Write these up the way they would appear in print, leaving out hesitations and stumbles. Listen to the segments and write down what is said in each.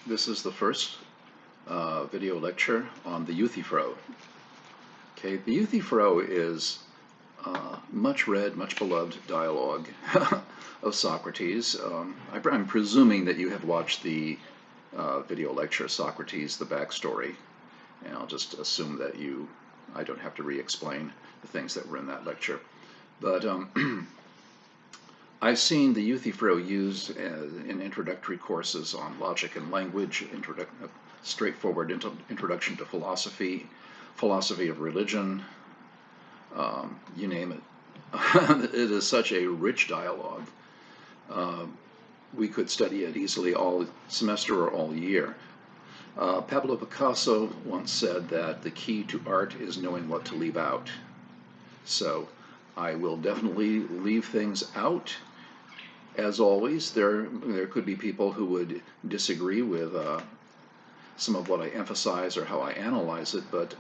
This is the first video lecture on the Euthyphro. Okay, the Euthyphro is much read, much beloved dialogue of Socrates. I'm presuming that you have watched the video lecture Socrates, the backstory, and I'll just assume that I don't have to re-explain the things that were in that lecture. But I've seen the Euthyphro used in introductory courses on logic and language, straightforward introduction to philosophy, philosophy of religion, you name it. It is such a rich dialogue. We could study it easily all semester or all year. Pablo Picasso once said that the key to art is knowing what to leave out. So I will definitely leave things out. As always, there could be people who would disagree with some of what I emphasize or how I analyze it, but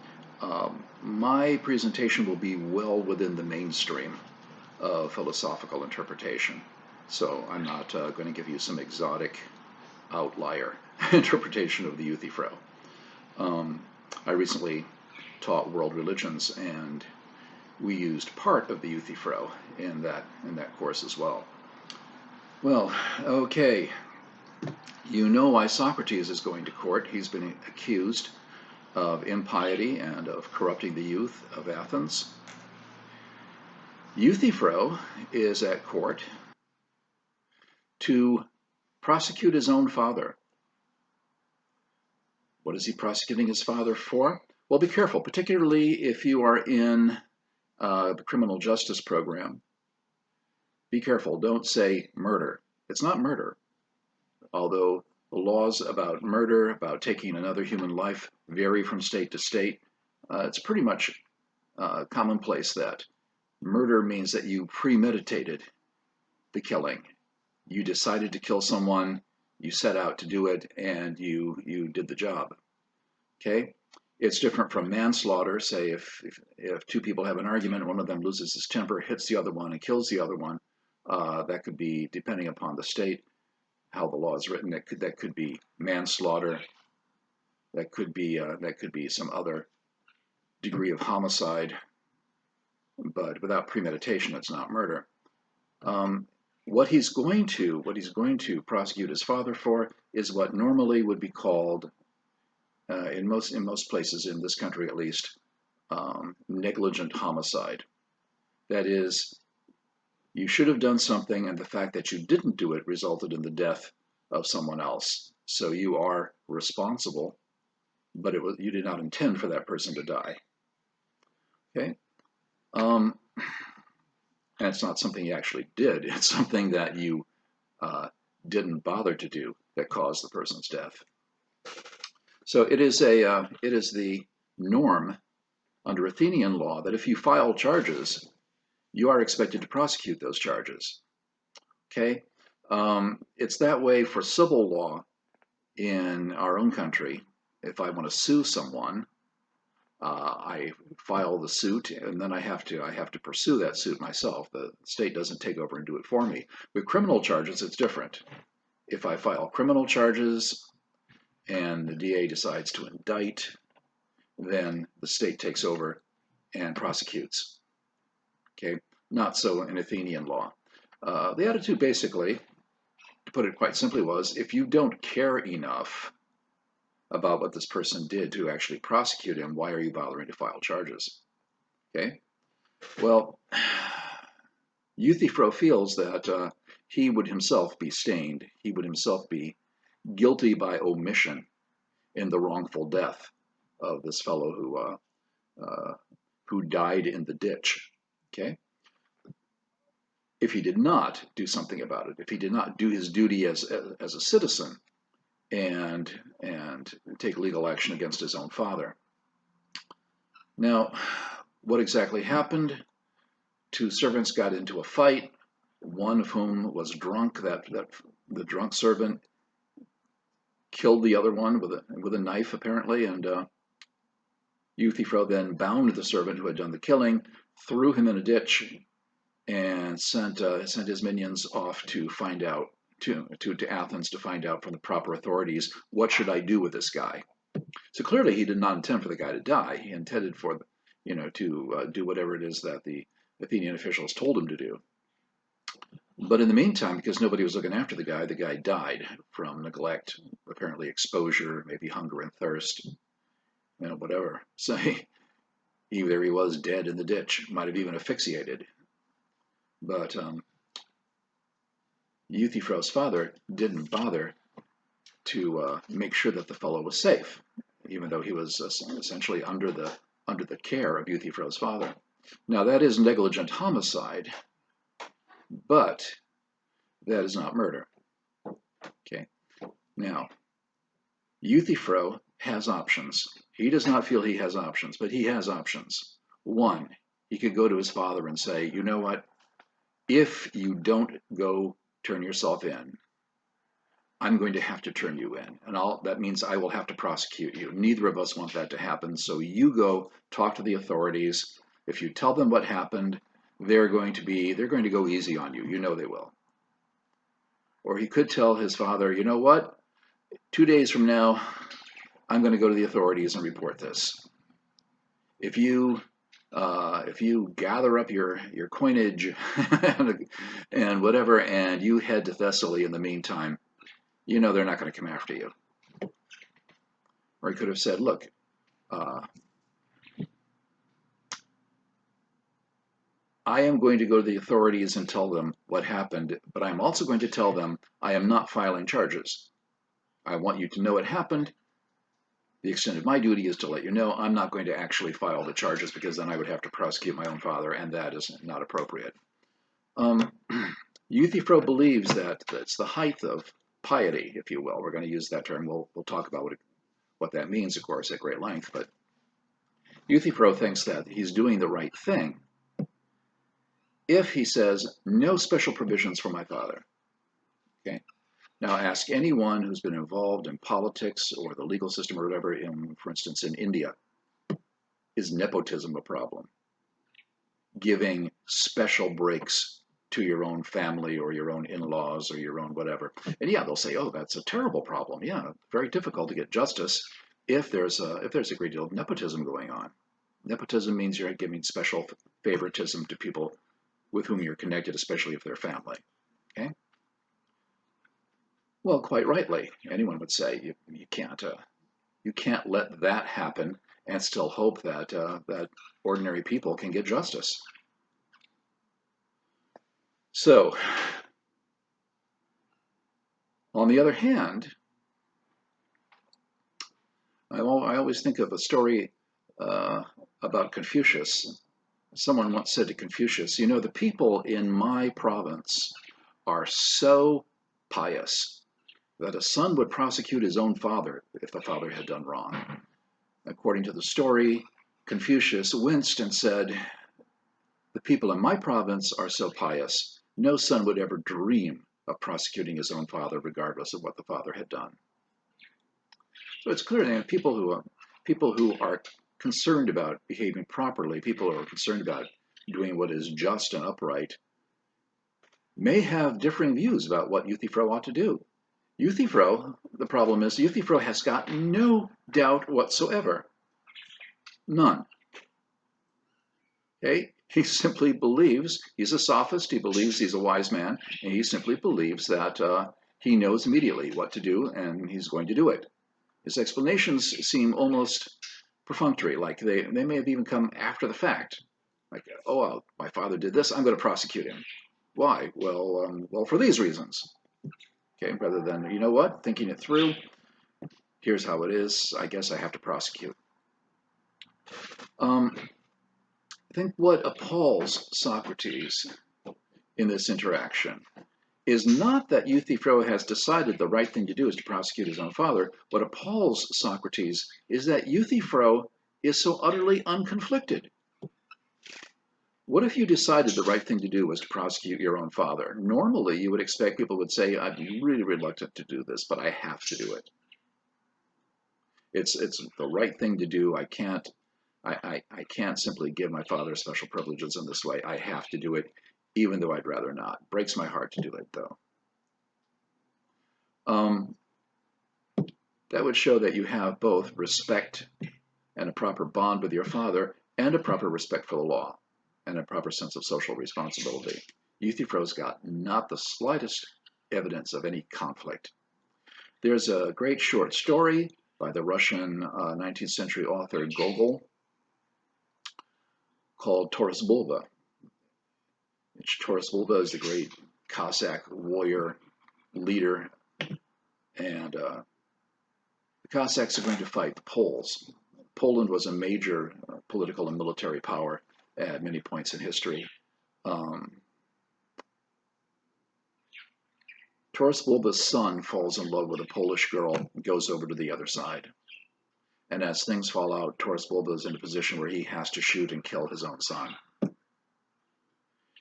my presentation will be well within the mainstream of philosophical interpretation. So I'm not going to give you some exotic outlier interpretation of the Euthyphro. I recently taught world religions, and we used part of the Euthyphro in that course as well. Well, okay, you know why Socrates is going to court. He's been accused of impiety and of corrupting the youth of Athens. Euthyphro is at court to prosecute his own father. What is he prosecuting his father for? Well, be careful, particularly if you are in the criminal justice program. Be careful, don't say murder. It's not murder, although the laws about murder, about taking another human life, vary from state to state. It's pretty much commonplace that murder means that you premeditated the killing. You decided to kill someone, you set out to do it, and you did the job. Okay? It's different from manslaughter. Say if two people have an argument, one of them loses his temper, hits the other one, and kills the other one. That could be, depending upon the state, how the law is written. That could be manslaughter. That could be some other degree of homicide. But without premeditation, it's not murder. What he's going to prosecute his father for is what normally would be called, in most places in this country at least, negligent homicide. That is, you should have done something, and the fact that you didn't do it resulted in the death of someone else. So you are responsible, but you did not intend for that person to die. Okay? And it's not something you actually did. It's something that you didn't bother to do that caused the person's death. So it is the norm under Athenian law that if you file charges, you are expected to prosecute those charges. Okay? It's that way for civil law in our own country. If I want to sue someone, I file the suit, and then I have to pursue that suit myself. The state doesn't take over and do it for me. With criminal charges, it's different. If I file criminal charges and the DA decides to indict, then the state takes over and prosecutes. Okay, not so in Athenian law. The attitude, basically, to put it quite simply, was if you don't care enough about what this person did to actually prosecute him, why are you bothering to file charges? Okay? Well, Euthyphro feels that he would himself be stained. He would himself be guilty by omission in the wrongful death of this fellow who died in the ditch. Okay? If he did not do something about it, if he did not do his duty as a citizen and take legal action against his own father. Now, what exactly happened? Two servants got into a fight, one of whom was drunk. The drunk servant killed the other one with a knife, apparently, and Euthyphro then bound the servant who had done the killing, threw him in a ditch, and sent his minions off to find out to Athens to find out from the proper authorities, what should I do with this guy? So clearly he did not intend for the guy to die. He intended for, to do whatever it is that the Athenian officials told him to do. But in the meantime, because nobody was looking after the guy died from neglect, apparently exposure, maybe hunger and thirst, whatever. So either he was dead in the ditch, might have even asphyxiated. But Euthyphro's father didn't bother to make sure that the fellow was safe, even though he was essentially under the care of Euthyphro's father. Now that is negligent homicide, but that is not murder. Okay. Now, Euthyphro has options. He does not feel he has options, but he has options. One, he could go to his father and say, you know what? If you don't go turn yourself in, I'm going to have to turn you in. And that means I will have to prosecute you. Neither of us want that to happen. So you go talk to the authorities. If you tell them what happened, they're going to go easy on you. You know they will. Or he could tell his father, you know what? 2 days from now, I'm going to go to the authorities and report this. If you gather up your coinage and whatever, and you head to Thessaly in the meantime, they're not going to come after you. Or he could have said, look, I am going to go to the authorities and tell them what happened, but I'm also going to tell them I am not filing charges. I want you to know it happened. The extent of my duty is to let you know I'm not going to actually file the charges, because then I would have to prosecute my own father, and that is not appropriate. Euthyphro believes that it's the height of piety, if you will. We're going to use that term. We'll talk about what that means, of course, at great length. But Euthyphro thinks that he's doing the right thing if he says, no special provisions for my father. Okay. Now ask anyone who's been involved in politics or the legal system or whatever, for instance, in India. Is nepotism a problem? Giving special breaks to your own family or your own in-laws or your own whatever. And yeah, they'll say, oh, that's a terrible problem. Yeah, very difficult to get justice if there's a great deal of nepotism going on. Nepotism means you're giving special favoritism to people with whom you're connected, especially if they're family. Okay? Well, quite rightly, anyone would say you can't let that happen and still hope that that ordinary people can get justice. So, on the other hand, I always think of a story about Confucius. Someone once said to Confucius, the people in my province are so pious that a son would prosecute his own father if the father had done wrong. According to the story, Confucius winced and said, the people in my province are so pious, no son would ever dream of prosecuting his own father regardless of what the father had done. So it's clear that people who are concerned about behaving properly, people who are concerned about doing what is just and upright, may have differing views about what Euthyphro ought to do. The problem is Euthyphro has got no doubt whatsoever. None. Okay? He simply believes, he's a sophist, he believes he's a wise man, and he simply believes that he knows immediately what to do, and he's going to do it. His explanations seem almost perfunctory, like they may have even come after the fact. Like, oh, my father did this, I'm going to prosecute him. Why? Well, for these reasons. Okay, rather than, you know what, thinking it through, here's how it is, I guess I have to prosecute. I think what appalls Socrates in this interaction is not that Euthyphro has decided the right thing to do is to prosecute his own father. What appalls Socrates is that Euthyphro is so utterly unconflicted. What if you decided the right thing to do was to prosecute your own father? Normally, you would expect people would say, I'd be really reluctant to do this, but I have to do it. It's the right thing to do. I can't simply give my father special privileges in this way. I have to do it, even though I'd rather not. Breaks my heart to do it, though. Um, that would show that you have both respect and a proper bond with your father and a proper respect for the law and a proper sense of social responsibility. Euthyphro's got not the slightest evidence of any conflict. There's a great short story by the Russian 19th century author Gogol called Taurus Bulba. Taurus Bulba is the great Cossack warrior leader, and the Cossacks are going to fight the Poles. Poland was a major political and military power at many points in history. Taurus Bulba's son falls in love with a Polish girl and goes over to the other side. And as things fall out, Taurus Bulba is in a position where he has to shoot and kill his own son.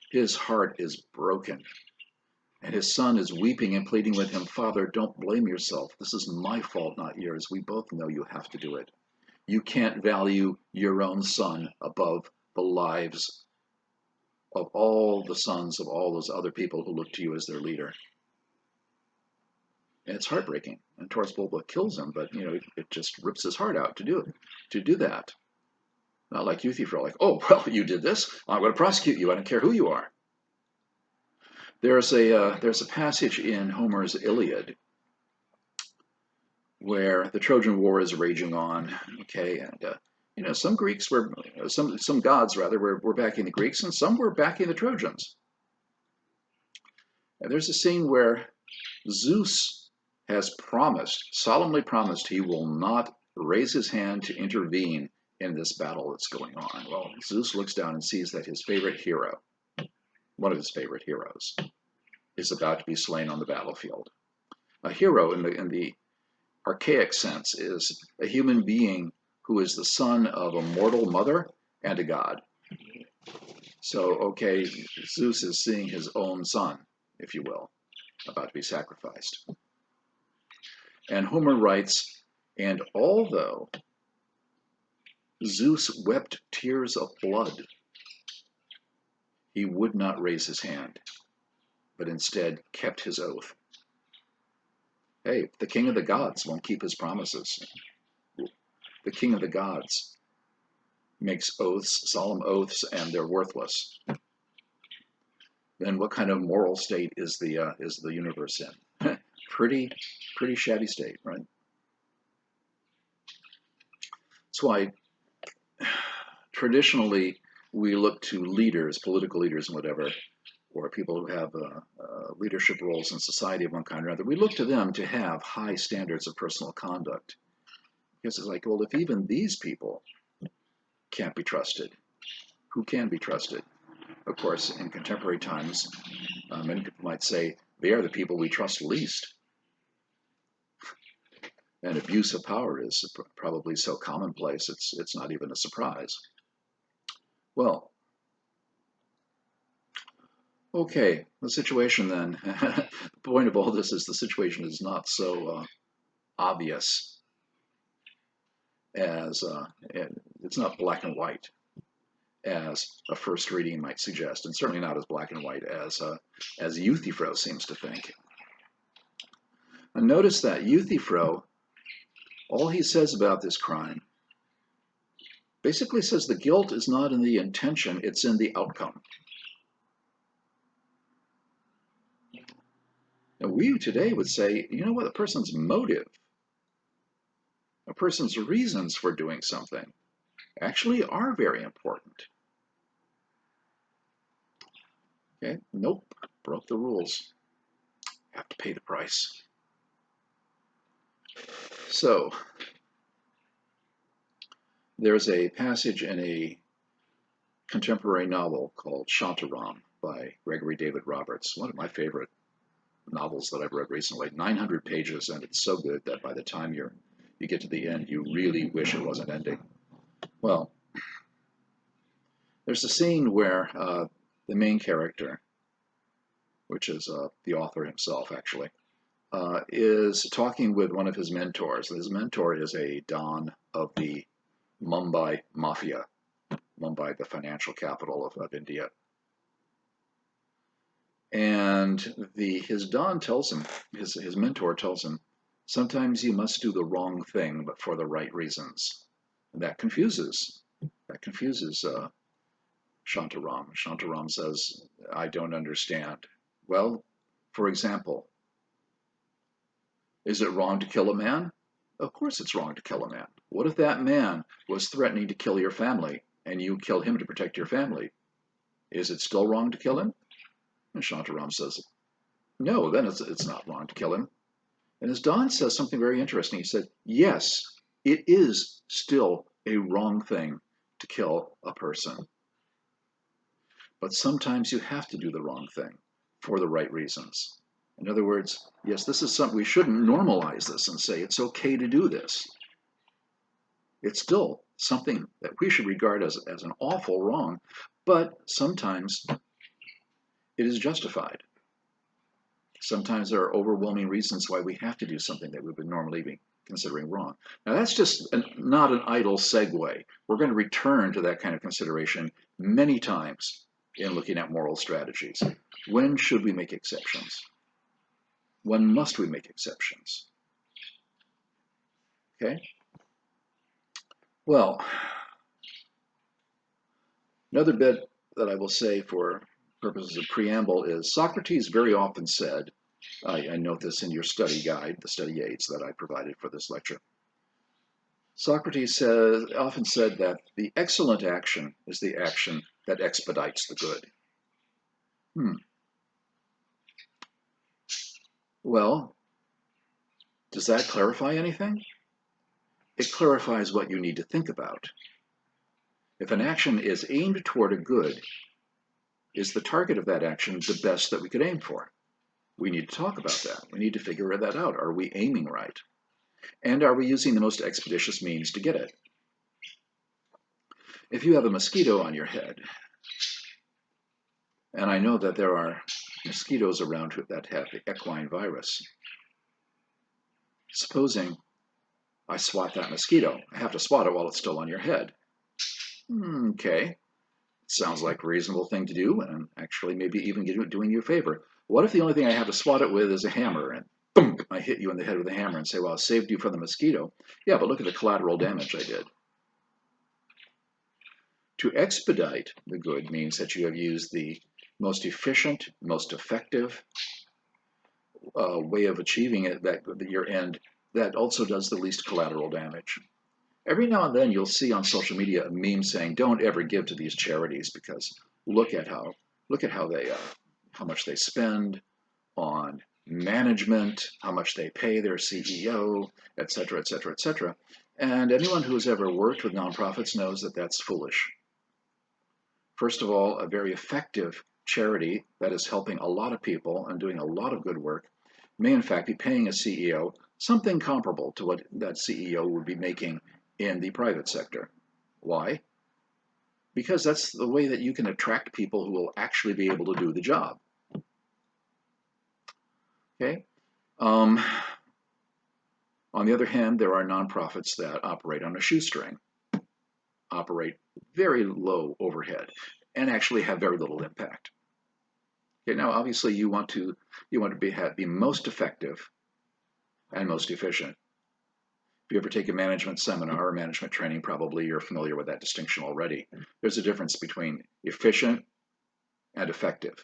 His heart is broken. And his son is weeping and pleading with him, "Father, don't blame yourself. This is my fault, not yours. We both know you have to do it. You can't value your own son above the lives of all the sons of all those other people who look to you as their leader." And it's heartbreaking. And Taurus Bulba kills him, but it just rips his heart out to do that. Not like Euthyphro, like, "Oh, well, you did this. I'm going to prosecute you. I don't care who you are." There's a passage in Homer's Iliad where the Trojan War is raging on. Okay, and some Greeks were some gods rather were backing the Greeks, and some were backing the Trojans. And there's a scene where Zeus has solemnly promised, he will not raise his hand to intervene in this battle that's going on. Well, Zeus looks down and sees that his favorite hero, one of his favorite heroes, is about to be slain on the battlefield. A hero in the archaic sense is a human being who is the son of a mortal mother and a god. So, okay, Zeus is seeing his own son, if you will, about to be sacrificed. And Homer writes, "And although Zeus wept tears of blood, he would not raise his hand, but instead kept his oath." Hey, the king of the gods won't keep his promises. The king of the gods makes oaths, solemn oaths, and they're worthless. Then what kind of moral state is the universe in? Pretty shabby state, right? That's why traditionally we look to leaders, political leaders and whatever, or people who have leadership roles in society of one kind or another. We look to them to have high standards of personal conduct. Because it's like, well, if even these people can't be trusted, who can be trusted? Of course, in contemporary times, many people might say they are the people we trust least. And abuse of power is probably so commonplace, it's not even a surprise. Well, okay, the situation then. The point of all this is the situation is not so obvious as it's not black and white as a first reading might suggest, and certainly not as black and white as Euthyphro seems to think. And notice that Euthyphro, all he says about this crime, basically says the guilt is not in the intention, it's in the outcome. Now, we today would say, you know what, a person's motive, a person's reasons for doing something actually are very important. Okay, nope, broke the rules. Have to pay the price. So, there's a passage in a contemporary novel called Shantaram by Gregory David Roberts, one of my favorite novels that I've read recently. 900 pages, and it's so good that by the time you get to the end, you really wish it wasn't ending. Well, there's a scene where the main character, which is the author himself actually, is talking with one of his mentors. His mentor is a don of the Mumbai Mafia, Mumbai, the financial capital of India. And his Don tells him, his mentor tells him, sometimes you must do the wrong thing, but for the right reasons. And that confuses Shantaram. Shantaram says, I don't understand. Well, for example, is it wrong to kill a man? Of course it's wrong to kill a man. What if that man was threatening to kill your family and you kill him to protect your family? Is it still wrong to kill him? And Shantaram says, no, then it's not wrong to kill him. And as Don says something very interesting, he said, yes, it is still a wrong thing to kill a person. But sometimes you have to do the wrong thing for the right reasons. In other words, yes, this is something, we shouldn't normalize this and say it's okay to do this. It's still something that we should regard as an awful wrong, but sometimes it is justified. Sometimes there are overwhelming reasons why we have to do something that we would normally be considering wrong. Now that's just not an idle segue. We're going to return to that kind of consideration many times in looking at moral strategies. When should we make exceptions? When must we make exceptions? Okay? Well, another bit that I will say for purposes of preamble is Socrates very often said, I note this in your study guide, the study aids that I provided for this lecture. Socrates often said that the excellent action is the action that expedites the good. Well, does that clarify anything? It clarifies what you need to think about. If an action is aimed toward a good, is the target of that action the best that we could aim for? We need to talk about that. We need to figure that out. Are we aiming right? And are we using the most expeditious means to get it? If you have a mosquito on your head, and I know that there are mosquitoes around that have the equine virus, supposing I swat that mosquito, I have to swat it while it's still on your head. Okay, sounds like a reasonable thing to do, and actually maybe even doing you a favor. What if the only thing I have to swat it with is a hammer, and boom, I hit you in the head with a hammer and say, well, I saved you from the mosquito. Yeah, but look at the collateral damage I did. To expedite the good means that you have used the most efficient, most effective way of achieving it, your end, that also does the least collateral damage. Every now and then you'll see on social media a meme saying, don't ever give to these charities because look at how much they spend on management, how much they pay their CEO, etc., etc., etc. And anyone who's ever worked with nonprofits knows that that's foolish. First of all, a very effective charity that is helping a lot of people and doing a lot of good work may in fact be paying a CEO something comparable to what that CEO would be making in the private sector. Why? Because that's the way that you can attract people who will actually be able to do the job. Okay? On the other hand, there are nonprofits that operate on a shoestring, operate very low overhead, and actually have very little impact. Okay, now obviously you want to be most effective and most efficient. If you ever take a management seminar or management training, probably you're familiar with that distinction already. There's a difference between efficient and effective.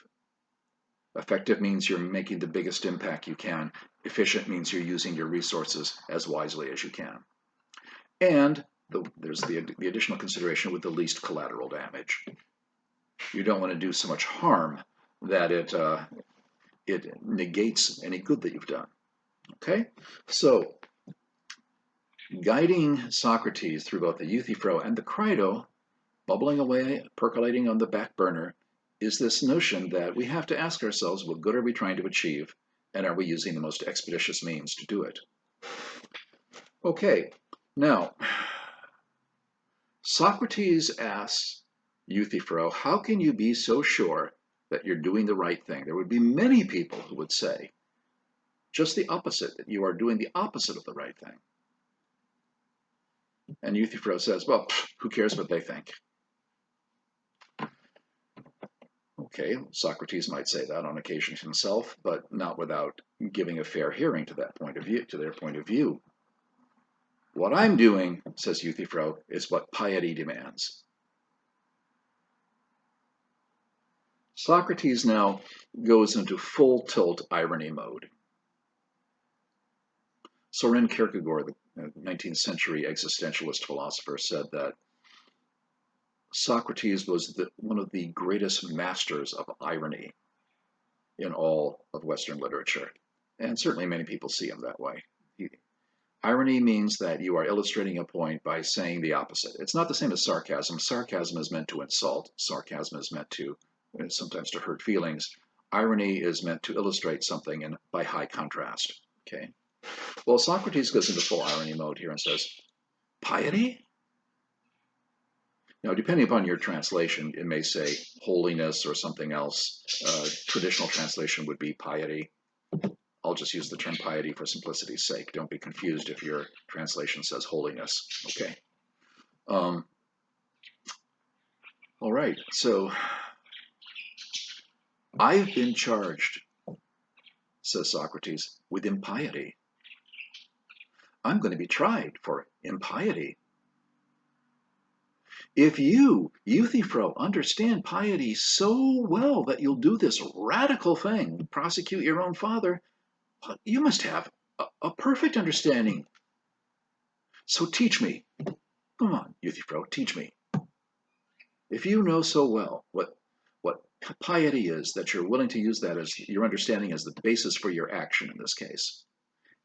Effective means you're making the biggest impact you can. Efficient means you're using your resources as wisely as you can. And there's the additional consideration with the least collateral damage. You don't want to do so much harm that it negates any good that you've done. Okay? So, guiding Socrates through both the Euthyphro and the Crito, bubbling away, percolating on the back burner, is this notion that we have to ask ourselves, what good are we trying to achieve, and are we using the most expeditious means to do it? Okay, now, Socrates asks Euthyphro, how can you be so sure that you're doing the right thing? There would be many people who would say just the opposite, that you are doing the opposite of the right thing. And Euthyphro says, well, who cares what they think? Okay, Socrates might say that on occasion himself, but not without giving a fair hearing to that point of view, to their point of view. What I'm doing, says Euthyphro, is what piety demands. Socrates now goes into full tilt irony mode. Soren Kierkegaard, the 19th century existentialist philosopher, said that Socrates was one of the greatest masters of irony in all of Western literature. And certainly many people see him that way. Irony means that you are illustrating a point by saying the opposite. It's not the same as sarcasm. Sarcasm is meant to insult. Sarcasm is meant to, sometimes to hurt feelings. Irony is meant to illustrate something and by high contrast. Okay. Well, Socrates goes into full irony mode here and says, piety? Now, depending upon your translation, it may say holiness or something else. Traditional translation would be piety. I'll just use the term piety for simplicity's sake. Don't be confused if your translation says holiness. Okay. All right. So I've been charged, says Socrates, with impiety. I'm going to be tried for impiety. If you, Euthyphro, understand piety so well that you'll do this radical thing, prosecute your own father, you must have a perfect understanding. So teach me. Come on, Euthyphro, teach me. If you know so well what piety is, that you're willing to use that as your understanding as the basis for your action in this case,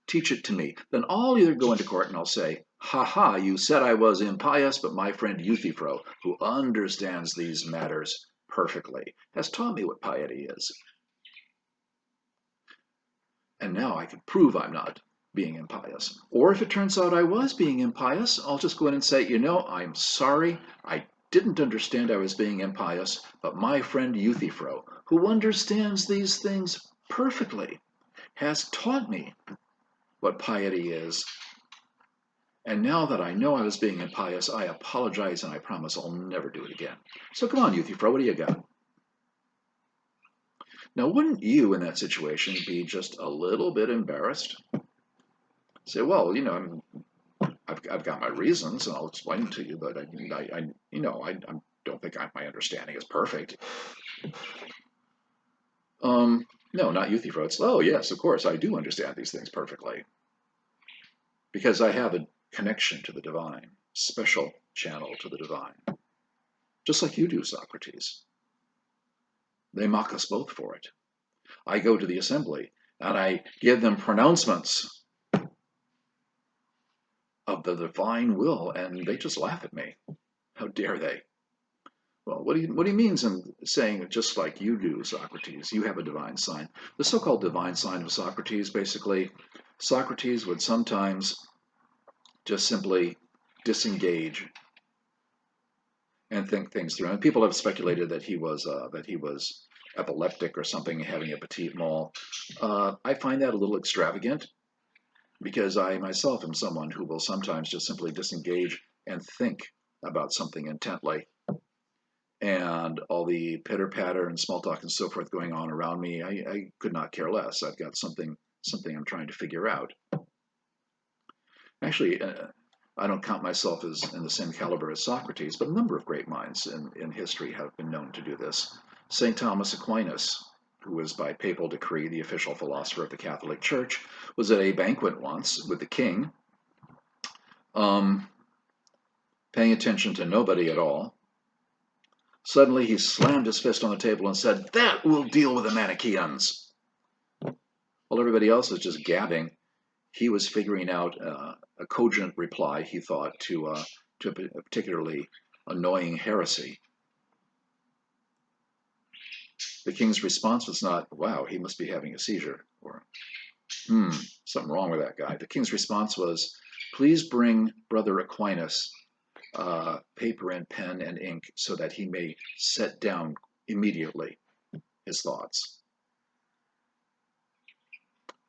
teach it to me. Then I'll either go into court and I'll say, ha ha, you said I was impious, but my friend Euthyphro, who understands these matters perfectly, has taught me what piety is. And now I can prove I'm not being impious. Or if it turns out I was being impious, I'll just go in and say, I'm sorry, I didn't understand I was being impious, but my friend Euthyphro, who understands these things perfectly, has taught me what piety is. And now that I know I was being impious, I apologize and I promise I'll never do it again. So come on, Euthyphro, what do you got? Now, wouldn't you in that situation be just a little bit embarrassed? Say, well, I've got my reasons and I'll explain them to you, but I don't think my understanding is perfect. No, not Euthyphro. It's, oh yes, of course, I do understand these things perfectly. Because I have a connection to the divine, special channel to the divine. Just like you do, Socrates. They mock us both for it. I go to the assembly and I give them pronouncements of the divine will, and they just laugh at me. How dare they? Well, what he means in saying just like you do, Socrates, you have a divine sign. The so-called divine sign of Socrates, basically, Socrates would sometimes just simply disengage and think things through. And people have speculated that he was epileptic or something, having a petit mal. I find that a little extravagant because I myself am someone who will sometimes just simply disengage and think about something intently. And all the pitter-patter and small talk and so forth going on around me, I could not care less. I've got something I'm trying to figure out. Actually, I don't count myself as in the same caliber as Socrates, but a number of great minds in history have been known to do this. St. Thomas Aquinas, who was by papal decree the official philosopher of the Catholic Church, was at a banquet once with the king, paying attention to nobody at all. Suddenly he slammed his fist on the table and said, "That will deal with the Manichaeans." While everybody else was just gabbing, he was figuring out a cogent reply, he thought, to a particularly annoying heresy. The king's response was not, "Wow, he must be having a seizure," or something wrong with that guy. The king's response was, "Please bring Brother Aquinas paper and pen and ink so that he may set down immediately his thoughts."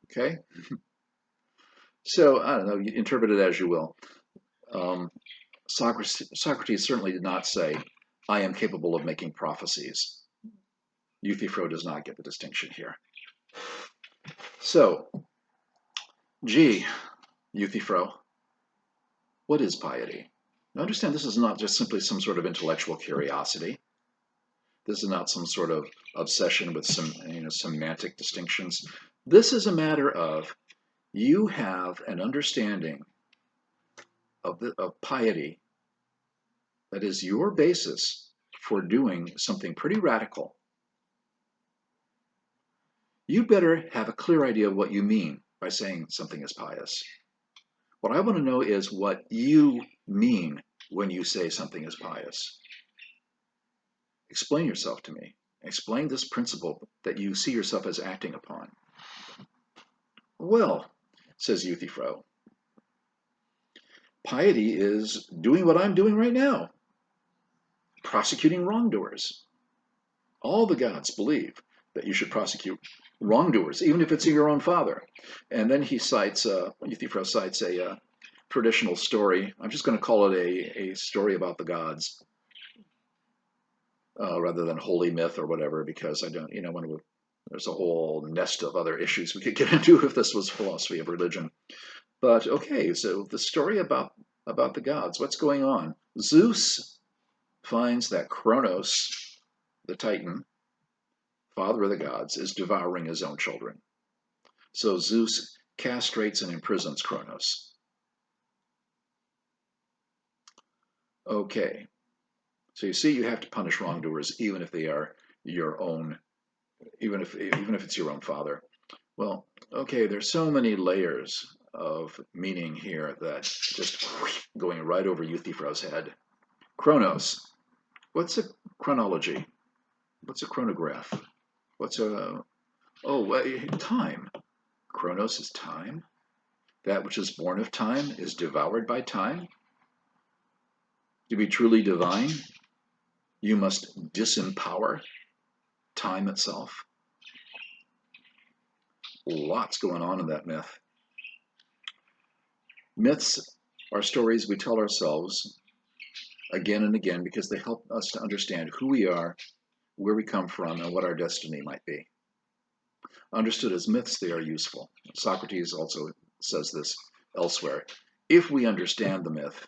Okay? So, I don't know, you interpret it as you will. Socrates certainly did not say, "I am capable of making prophecies." Euthyphro does not get the distinction here. So, gee, Euthyphro, what is piety? Now understand, this is not just simply some sort of intellectual curiosity. This is not some sort of obsession with some semantic distinctions. This is a matter of you have an understanding of piety that is your basis for doing something pretty radical. You better have a clear idea of what you mean by saying something is pious. What I want to know is what you mean when you say something is pious. Explain yourself to me. Explain this principle that you see yourself as acting upon. Well, says Euthyphro, piety is doing what I'm doing right now, prosecuting wrongdoers. All the gods believe that you should prosecute wrongdoers, even if it's your own father. And then he cites, Euthyphro cites a traditional story. I'm just going to call it a story about the gods, rather than holy myth or whatever, because I don't, there's a whole nest of other issues we could get into if this was philosophy of religion. But okay, so the story about the gods, what's going on? Zeus finds that Kronos, the Titan, father of the gods, is devouring his own children. So Zeus castrates and imprisons Kronos. Okay, so you see, you have to punish wrongdoers even if they are your own, even if it's your own father. Well, okay, there's so many layers of meaning here that just going right over Euthyphro's head. Chronos. What's a chronology? What's a chronograph? What's a... time. Chronos is time. That which is born of time is devoured by time. To be truly divine, you must disempower time itself. Lots going on in that myth. Myths are stories we tell ourselves again and again because they help us to understand who we are, where we come from, and what our destiny might be. Understood as myths, they are useful. Socrates also says this elsewhere. If we understand the myth,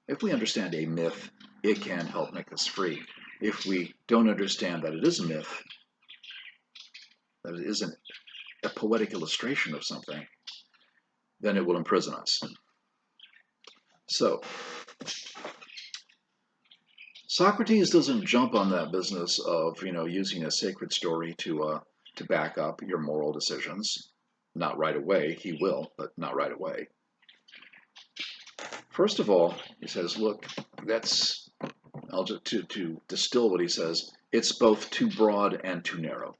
if we understand a myth, it can help make us free. If we don't understand that it is a myth, that it isn't a poetic illustration of something, then it will imprison us. So, Socrates doesn't jump on that business of, using a sacred story to back up your moral decisions. Not right away. He will, but not right away. First of all, he says, look, to distill what he says, it's both too broad and too narrow.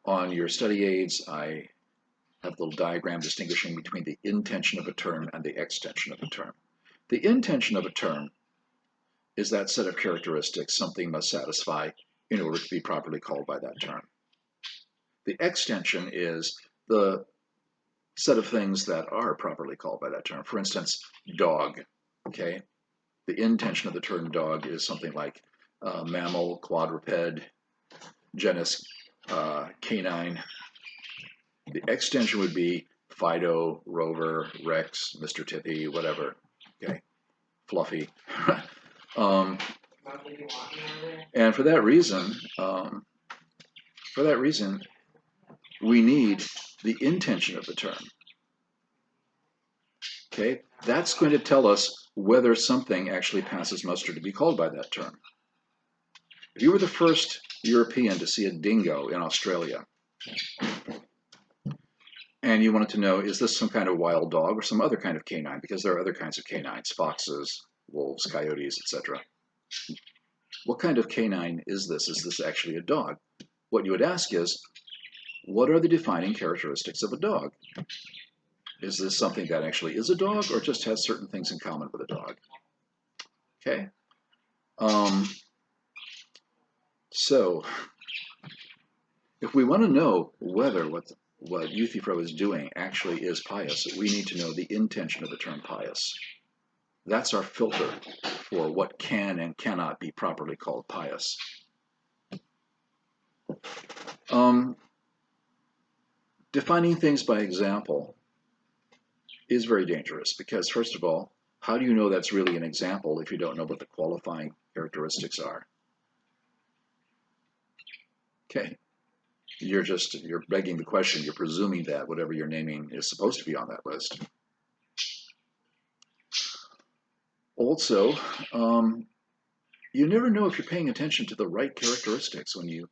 On your study aids, I have a little diagram distinguishing between the intension of a term and the extension of a term. The intention of a term is that set of characteristics something must satisfy in order to be properly called by that term. The extension is the set of things that are properly called by that term. For instance, dog, okay? The intension of the term dog is something like mammal, quadruped, genus canine. The extension would be Fido, Rover, Rex, Mr. Tippy, whatever, okay? Fluffy. And for that reason, we need the intention of the term. Okay, that's going to tell us whether something actually passes muster to be called by that term. If you were the first European to see a dingo in Australia, and you wanted to know, is this some kind of wild dog or some other kind of canine? Because there are other kinds of canines, foxes, wolves, coyotes, etc. What kind of canine is this? Is this actually a dog? What you would ask is, what are the defining characteristics of a dog? Is this something that actually is a dog or just has certain things in common with a dog? Okay. So, if we want to know whether what Euthyphro is doing actually is pious, we need to know the intention of the term pious. That's our filter for what can and cannot be properly called pious. Defining things by example is very dangerous because, first of all, how do you know that's really an example if you don't know what the qualifying characteristics are? Okay, you're begging the question, you're presuming that whatever you're naming is supposed to be on that list. Also, you never know if you're paying attention to the right characteristics when you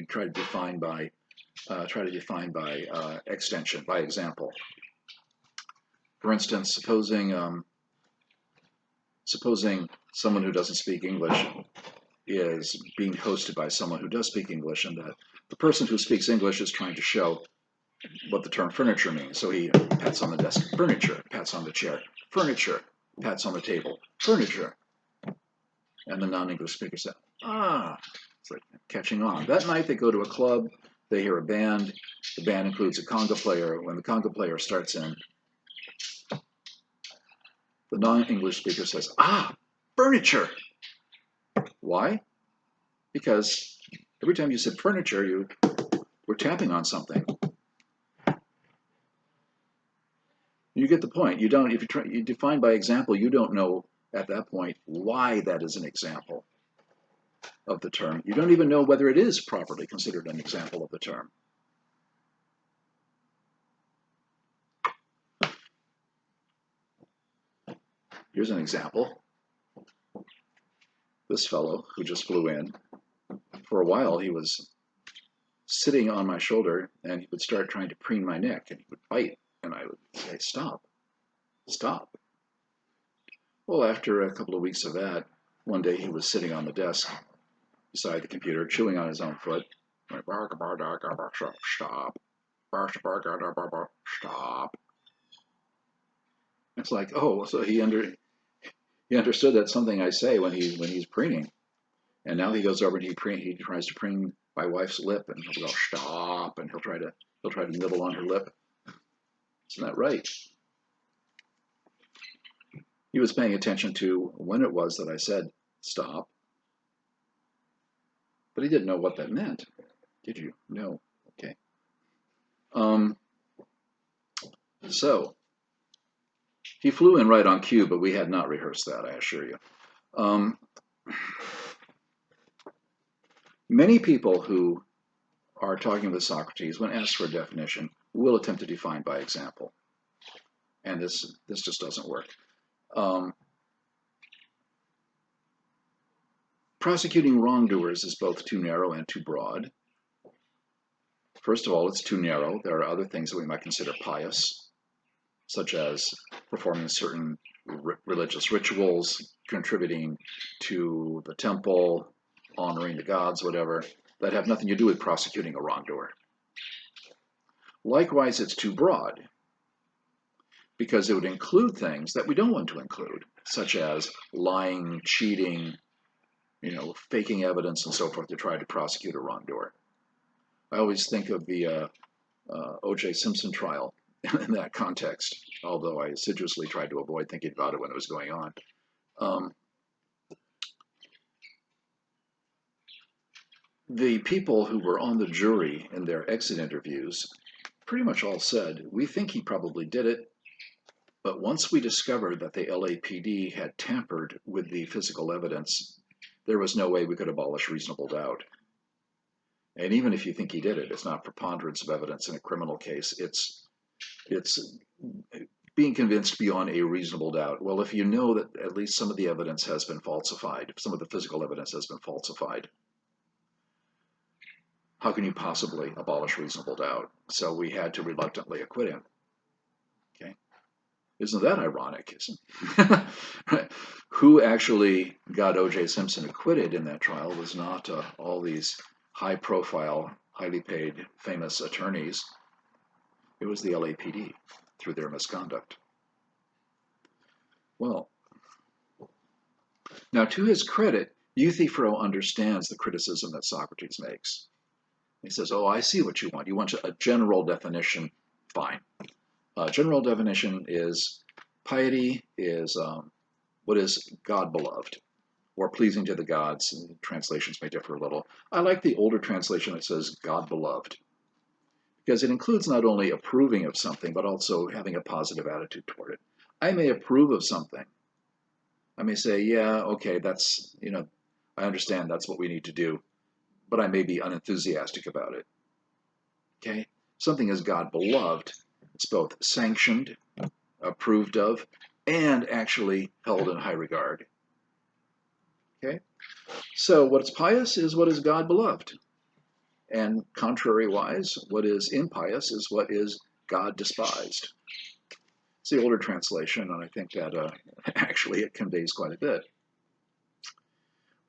try to define by extension, by example. For instance, supposing someone who doesn't speak English is being hosted by someone who does speak English, and that the person who speaks English is trying to show what the term furniture means. So he pats on the desk, furniture, pats on the chair, furniture, pats on the table, furniture. And the non-English speaker said, it's like catching on. That night they go to a club, they hear a band. The band includes a conga player. When the conga player starts in, the non-English speaker says, furniture. Why? Because every time you said furniture, you were tapping on something. You get the point. You don't. If you define by example, you don't know at that point why that is an example of the term. You don't even know whether it is properly considered an example of the term. Here's an example. This fellow who just flew in, for a while he was sitting on my shoulder and he would start trying to preen my neck and he would bite and I would say, stop, stop. Well, after a couple of weeks of that, one day he was sitting on the desk beside the computer, chewing on his own foot. Stop. Stop. It's like, oh, so he understood that's something I say when he's preening. And now he goes over and he tries to preen my wife's lip and he'll go, stop, and he'll try to nibble on her lip. Isn't that right? He was paying attention to when it was that I said stop. But he didn't know what that meant. Did you? No. Okay. So he flew in right on cue, but we had not rehearsed that, I assure you. Many people who are talking with Socrates, when asked for a definition, will attempt to define by example. And this just doesn't work. Prosecuting wrongdoers is both too narrow and too broad. First of all, it's too narrow. There are other things that we might consider pious, such as performing certain religious rituals, contributing to the temple, honoring the gods, whatever, that have nothing to do with prosecuting a wrongdoer. Likewise, it's too broad, because it would include things that we don't want to include, such as lying, cheating, faking evidence and so forth to try to prosecute a wrongdoer. I always think of the O.J. Simpson trial in that context, although I assiduously tried to avoid thinking about it when it was going on. The people who were on the jury in their exit interviews pretty much all said, we think he probably did it, but once we discovered that the LAPD had tampered with the physical evidence, there was no way we could abolish reasonable doubt. And even if you think he did it, it's not preponderance of evidence in a criminal case. It's being convinced beyond a reasonable doubt. Well, if you know that at least some of the evidence has been falsified, some of the physical evidence has been falsified, how can you possibly abolish reasonable doubt? So we had to reluctantly acquit him. Okay, isn't that ironic? Right. Who actually got O.J. Simpson acquitted in that trial was not all these high-profile, highly paid, famous attorneys. It was the LAPD through their misconduct. Well, now to his credit, Euthyphro understands the criticism that Socrates makes. He says, oh, I see what you want. You want a general definition. Fine. General definition is piety is what is God-beloved. or pleasing to the gods. Translations may differ a little. I like the older translation that says God beloved, because it includes not only approving of something, but also having a positive attitude toward it. I may approve of something. I may say, yeah, okay, that's, I understand that's what we need to do, but I may be unenthusiastic about it. Okay? Something is God beloved. It's both sanctioned, approved of, and actually held in high regard. Okay? So what is pious is what is God beloved. And contrary-wise, what is impious is what is God despised. It's the older translation, and I think that actually it conveys quite a bit.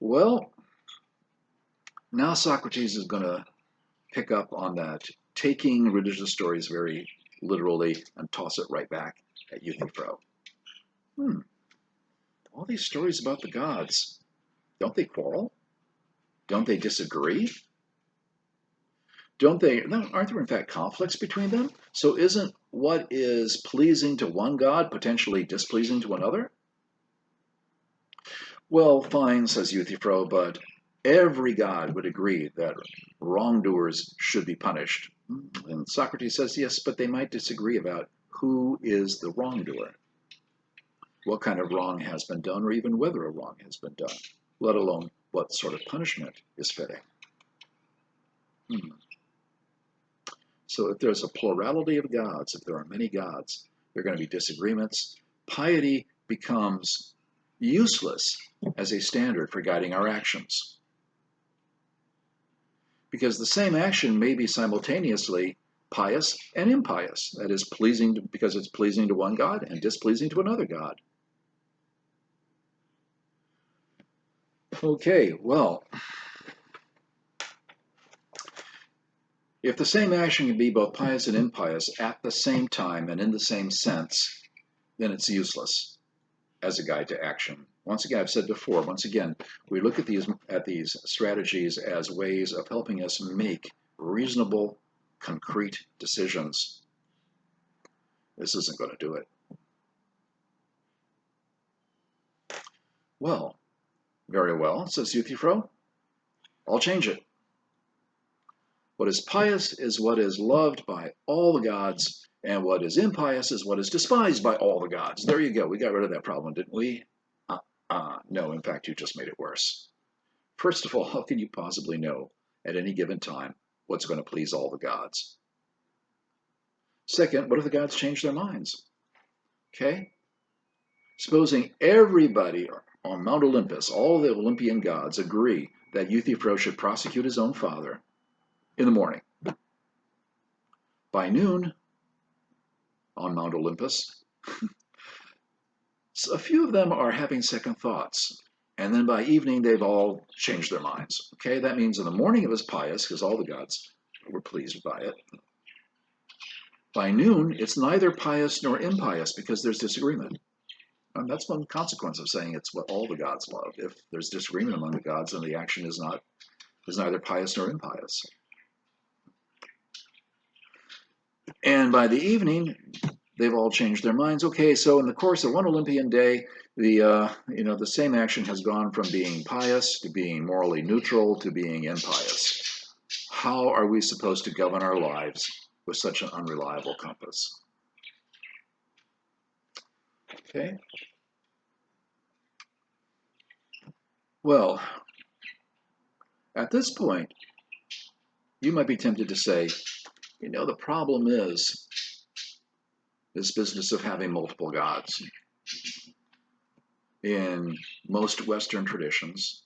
Well, now Socrates is going to pick up on that, taking religious stories very literally and toss it right back at Euthyphro. All these stories about the gods, don't they quarrel? Don't they disagree? Aren't there in fact conflicts between them? So isn't what is pleasing to one god potentially displeasing to another? Well, fine, says Euthyphro, but every god would agree that wrongdoers should be punished. And Socrates says, yes, but they might disagree about who is the wrongdoer, what kind of wrong has been done, or even whether a wrong has been done, let alone what sort of punishment is fitting. So if there's a plurality of gods, if there are many gods, there are going to be disagreements. Piety becomes useless as a standard for guiding our actions. Because the same action may be simultaneously pious and impious. That is, because it's pleasing to one god and displeasing to another god. Okay, well, if the same action can be both pious and impious at the same time and in the same sense, then it's useless as a guide to action. Once again, I've said before, we look at these strategies as ways of helping us make reasonable, concrete decisions. This isn't going to do it. Well, very well, says Euthyphro. I'll change it. What is pious is what is loved by all the gods, and what is impious is what is despised by all the gods. There you go. We got rid of that problem, didn't we? No, in fact, you just made it worse. First of all, how can you possibly know at any given time what's going to please all the gods? Second, what if the gods change their minds? Okay? Supposing everybody on Mount Olympus, all the Olympian gods, agree that Euthyphro should prosecute his own father in the morning. By noon, on Mount Olympus, a few of them are having second thoughts. And then by evening, they've all changed their minds. Okay, that means in the morning it was pious because all the gods were pleased by it. By noon, it's neither pious nor impious because there's disagreement. And that's one consequence of saying it's what all the gods love. If there's disagreement among the gods, then the action is neither pious nor impious. And by the evening, they've all changed their minds. Okay, so in the course of one Olympian day, the same action has gone from being pious to being morally neutral to being impious. How are we supposed to govern our lives with such an unreliable compass? Okay. Well, at this point, you might be tempted to say, the problem is this business of having multiple gods. In most Western traditions,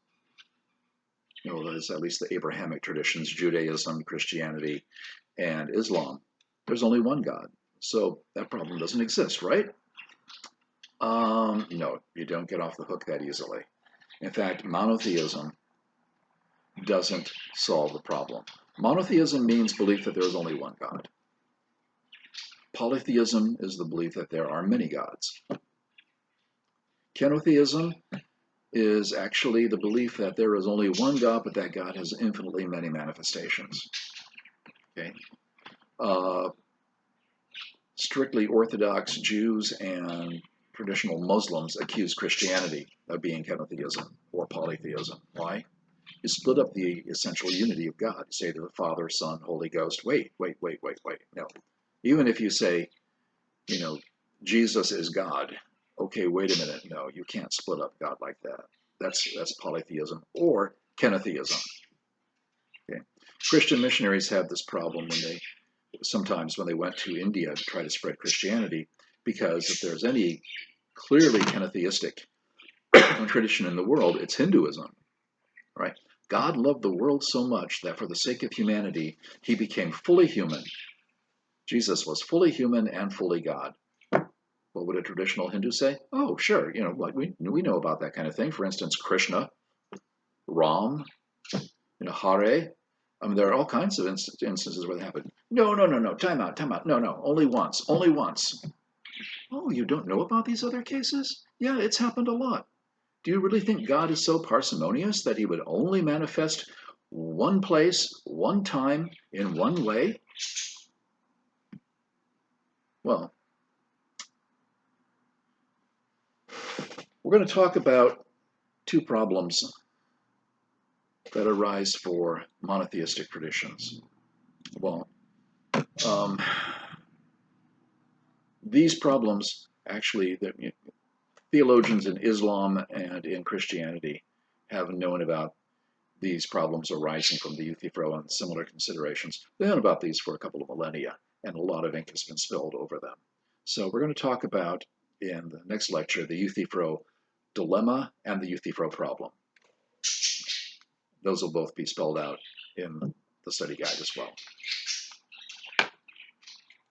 there's at least the Abrahamic traditions, Judaism, Christianity, and Islam, there's only one God. So that problem doesn't exist, right? No, you don't get off the hook that easily. In fact, monotheism doesn't solve the problem. Monotheism means belief that there is only one God. Polytheism is the belief that there are many gods. Kenotheism is actually the belief that there is only one God, but that God has infinitely many manifestations. Okay? Strictly Orthodox Jews and traditional Muslims accuse Christianity of being henotheism or polytheism. Why? You split up the essential unity of God. You say the Father, Son, Holy Ghost. Wait. No. Even if you say, Jesus is God. Okay, wait a minute. No, you can't split up God like that. That's polytheism or kenotheism. Okay. Christian missionaries had this problem sometimes when they went to India to try to spread Christianity, because if there's any clearly kenotheistic tradition in the world, it's Hinduism, right? God loved the world so much that for the sake of humanity, he became fully human. Jesus was fully human and fully God. What would a traditional Hindu say? Oh, sure, we know about that kind of thing. For instance, Krishna, Ram, Hare. I mean, there are all kinds of instances where that happened. No, time out. No, only once. Oh, you don't know about these other cases? Yeah, it's happened a lot. Do you really think God is so parsimonious that he would only manifest one place, one time, in one way? Well, we're going to talk about two problems that arise for monotheistic traditions. Well, these problems actually, theologians in Islam and in Christianity have known about these problems arising from the Euthyphro and similar considerations. They've known about these for a couple of millennia, and a lot of ink has been spilled over them. So we're going to talk about, in the next lecture, the Euthyphro dilemma and the Euthyphro problem. Those will both be spelled out in the study guide as well.